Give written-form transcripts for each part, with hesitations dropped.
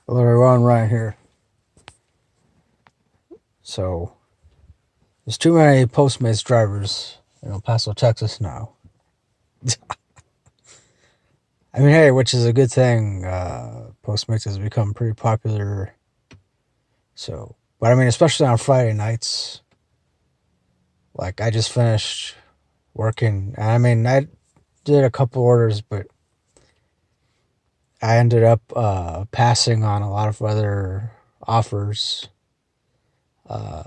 Literally run right here. So there's too many Postmates drivers in El Paso, Texas now. I mean, hey, which is a good thing. Postmates has become pretty popular. So, but I mean, especially on Friday nights. Like I just finished working. I mean, I did a couple orders, but I ended up passing on a lot of other offers. Uh,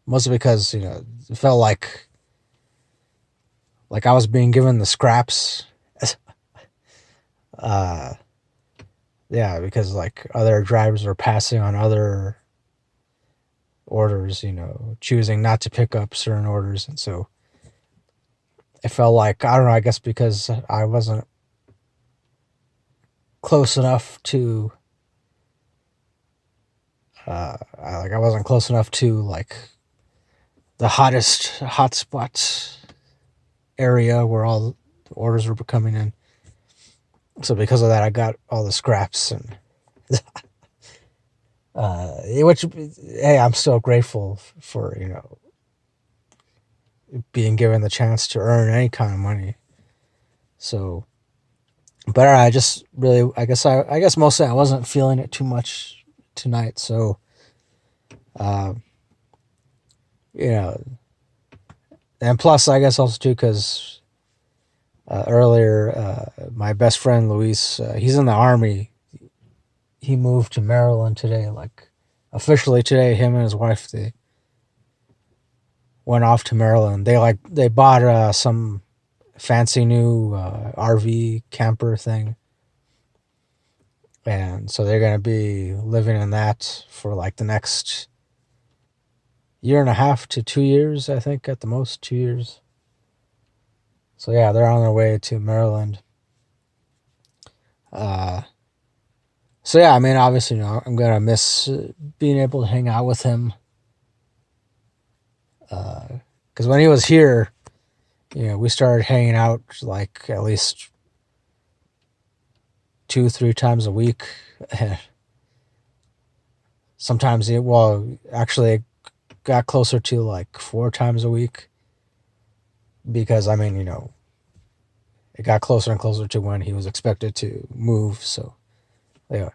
Mostly because it felt like I was being given the scraps. uh, yeah, because like other drivers were passing on other orders, choosing not to pick up certain orders, and so it felt like I don't know. I guess because I wasn't close enough to, I wasn't close enough to like the hottest hotspot area where all the orders were coming in. So because of that, I got all the scraps and which hey, I'm still grateful for being given the chance to earn any kind of money. So, but I just really, I guess mostly I wasn't feeling it too much tonight. So, uh, you know, and plus I guess also too because earlier my best friend Luis, he's in the army. He moved to Maryland today, like officially today. Him and his wife they went off to Maryland. They bought some fancy new RV camper thing, and so they're gonna be living in that for like the next year and a half to 2 years, I think at the most 2 years. So yeah, they're on their way to Maryland. Uh, so yeah, I mean, obviously, I'm gonna miss being able to hang out with him. Because when he was here, we started hanging out like at least 2, 3 times a week. Sometimes actually it got closer to like 4 times a week because I mean, it got closer and closer to when he was expected to move. So yeah,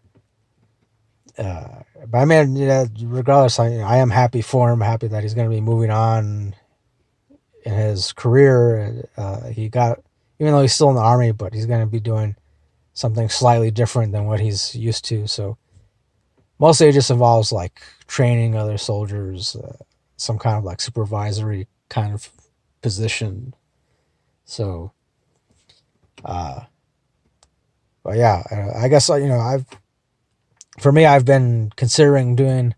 but I mean, regardless, I am happy for him. Happy that he's going to be moving on in his career. He got, even though he's still in the army, but he's going to be doing something slightly different than what he's used to. So mostly it just involves like training other soldiers, some kind of like supervisory kind of position. So, uh, but yeah, I guess I've been considering doing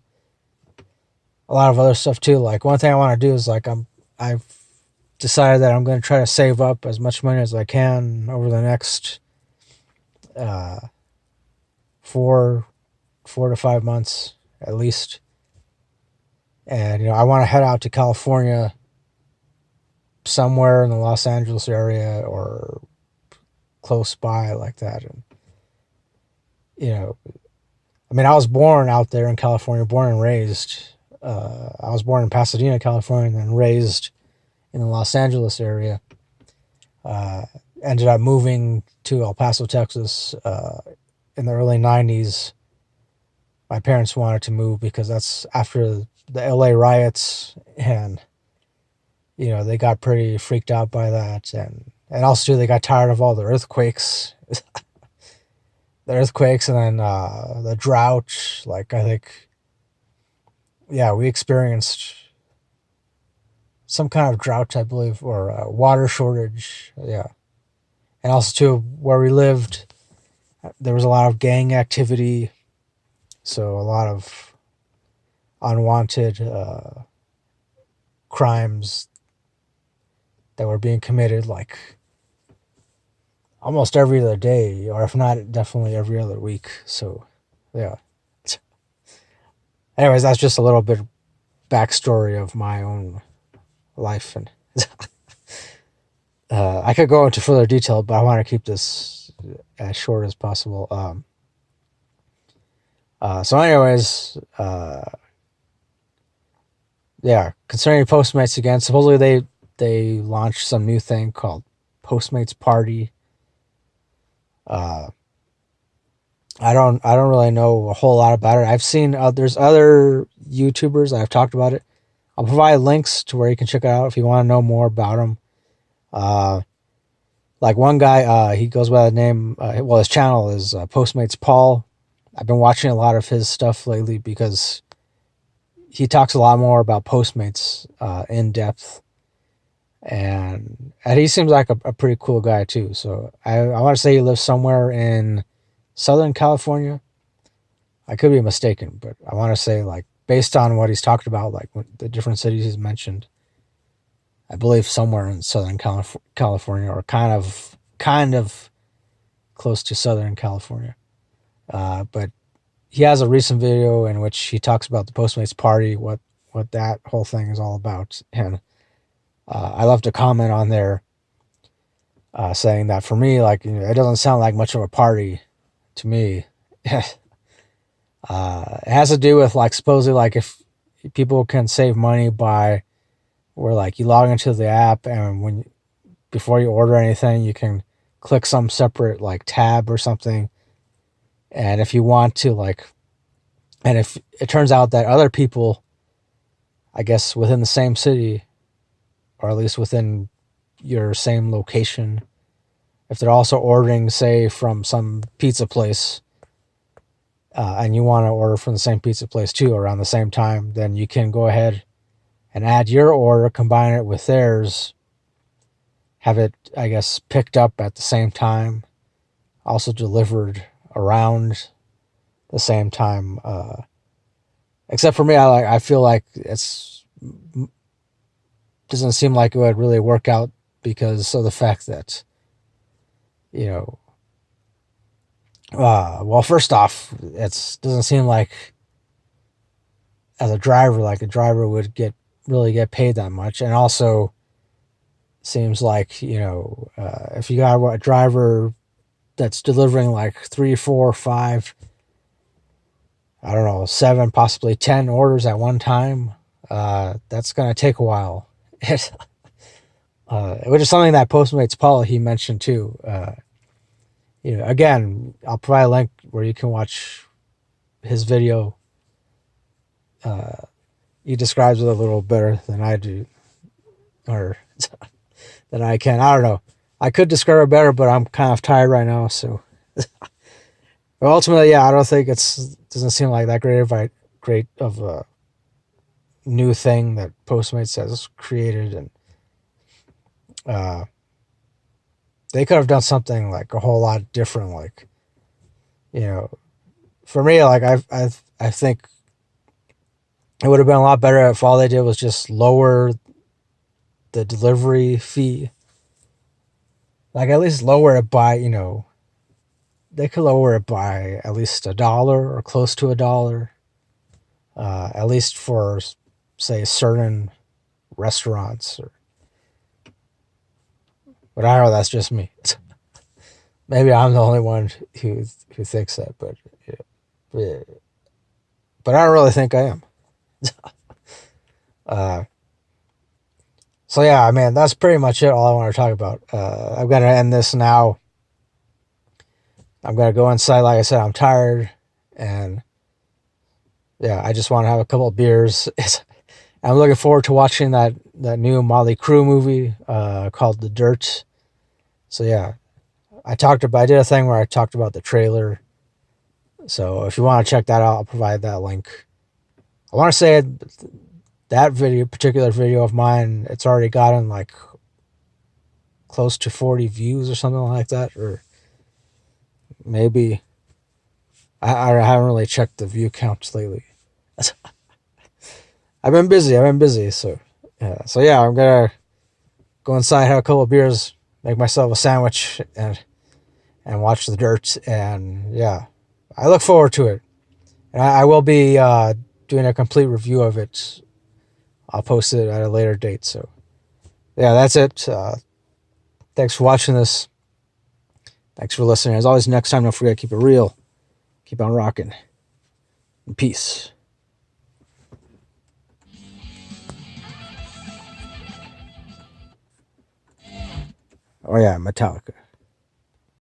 a lot of other stuff too. Like one thing I want to do is I've decided that I'm going to try to save up as much money as I can over the next uh, 4 to 5 months at least, and I want to head out to California, somewhere in the Los Angeles area or close by like that, and you know, I mean, I was born out there in California, born and raised. I was born in Pasadena, California, and then raised in the Los Angeles area. Uh, Ended up moving to El Paso, Texas in the early 90s. My parents wanted to move because that's after the LA riots, and they got pretty freaked out by that, and also too, they got tired of all the earthquakes, and then the drought. Like I think, yeah, we experienced some kind of drought, I believe, or water shortage. Yeah, and also too, where we lived, there was a lot of gang activity, so a lot of unwanted crimes that were being committed, like almost every other day, or if not, definitely every other week. So, yeah. Anyways, that's just a little bit of backstory of my own life, and I could go into further detail, but I want to keep this as short as possible. So anyways, yeah, concerning Postmates again, supposedly they launched some new thing called Postmates Party. Uh, I don't really know a whole lot about it. I've seen there's other YouTubers that have talked about it. I'll provide links to where you can check it out if you want to know more about them. Like one guy, he goes by the name. Well, his channel is Postmates Paul. I've been watching a lot of his stuff lately because he talks a lot more about Postmates in depth, and he seems like a pretty cool guy too. So I want to say he lives somewhere in Southern California. I could be mistaken, but I want to say, like, based on what he's talked about, like the different cities he's mentioned, I believe somewhere in Southern California, or kind of close to Southern California. But he has a recent video in which he talks about the Postmates Party, what that whole thing is all about, and I left a comment on there saying that for me, like, it doesn't sound like much of a party to me. It has to do with, like, supposedly, like, if people can save money by where, like, you log into the app, and before you order anything, you can click some separate, like, tab or something, and if you want to, like, and if it turns out that other people, I guess within the same city, or at least within your same location, if they're also ordering, say, from some pizza place, and you want to order from the same pizza place too around the same time, then you can go ahead and add your order, combine it with theirs, have it, I guess, picked up at the same time, also delivered around the same time. Except for me, I feel like it's doesn't seem like it would really work out because of the fact that, well, first off, it doesn't seem like as a driver, like a driver would really get paid that much, and also seems like, if you got a driver that's delivering like 3, 4, 5, I don't know, 7, possibly 10 orders at one time, that's gonna take a while. Which is something that Postmates Paul, he mentioned too. Again, I'll provide a link where you can watch his video. He describes it a little better than I do, or than I can. I don't know. I could describe it better, but I'm kind of tired right now. So, but ultimately, yeah, I don't think doesn't seem like that great of a new thing that Postmates has created, and they could have done something like a whole lot different. Like, for me, like I think it would have been a lot better if all they did was just lower the delivery fee. Like, at least lower it by, they could lower it by at least $1 or close to $1. At least for, say, certain restaurants, but I don't know, that's just me. Maybe I'm the only one who thinks that, but I don't really think I am. So yeah, man, that's pretty much it. All I want to talk about. I'm gonna end this now. I'm gonna go inside. Like I said, I'm tired, and yeah, I just want to have a couple of beers. I'm looking forward to watching that new Motley Crue movie called The Dirt. So yeah, I did a thing where I talked about the trailer. So if you want to check that out, I'll provide that link. I want to say that particular video of mine, it's already gotten like close to 40 views or something like that, or maybe I haven't really checked the view counts lately. I've been busy. So yeah, I'm gonna go inside, have a couple of beers, make myself a sandwich, and watch The Dirt. And yeah, I look forward to it. And I will be doing a complete review of it. I'll post it at a later date. So yeah, that's it. Thanks for watching this. Thanks for listening. As always, next time, don't forget, keep it real. Keep on rocking. Peace. Oh yeah, Metallica.